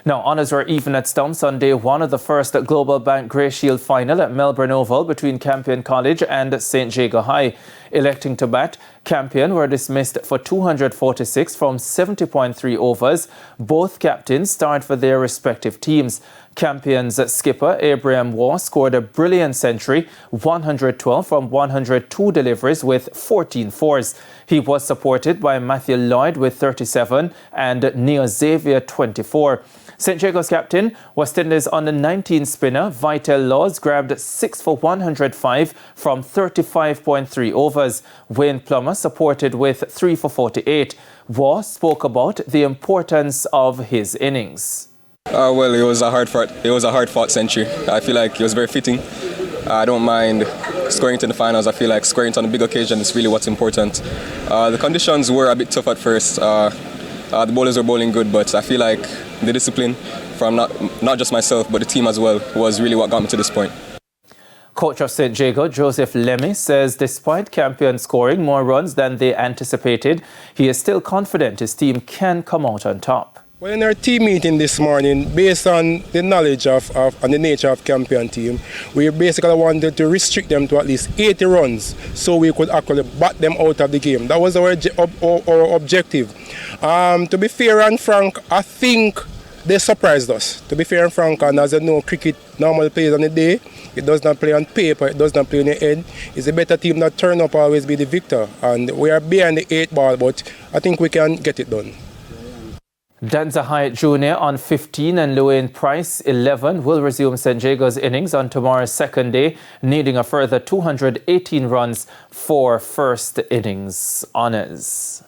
Now, honours were even at Stumps on day one of the first Global Bank Grey Shield final at Melbourne Oval between Campion College and St. Jago High. Electing to bat, Campion were dismissed for 246 from 70.3 overs. Both captains starred for their respective teams. Campion's skipper Abraham Waugh scored a brilliant century, 112 from 102 deliveries with 14 fours. He was supported by Matthew Lloyd with 37 and Neo Xavier 24. St. Jago's captain, West Indies under 19 spinner Vital Laws grabbed 6 for 105 from 35.3 overs. Wayne Plummer supported with 3 for 48. Waugh spoke about the importance of his innings. Well, it was a hard-fought century. I feel like it was very fitting. I don't mind scoring to the finals. I feel like scoring on a big occasion is really what's important. The conditions were a bit tough at first. The bowlers were bowling good, but I feel like the discipline from not just myself but the team as well was really what got me to this point. Coach of St. Jago, Joseph Lemmy, says despite Campion scoring more runs than they anticipated, he is still confident his team can come out on top. Well, in our team meeting this morning, based on the knowledge of and the nature of Campion team, we basically wanted to restrict them to at least 80 runs so we could actually bat them out of the game. That was our objective. To be fair and frank, I think they surprised us. To be fair and frank, and as you know, cricket normally plays on the day. It does not play on paper, it does not play on the head. It's a better team that turn up always be the victor. And we are behind the 8 ball, but I think we can get it done. Danza Hyatt Jr. on 15 and Llewellyn Price 11 will resume St. Jago's innings on tomorrow's second day, needing a further 218 runs for first innings honours.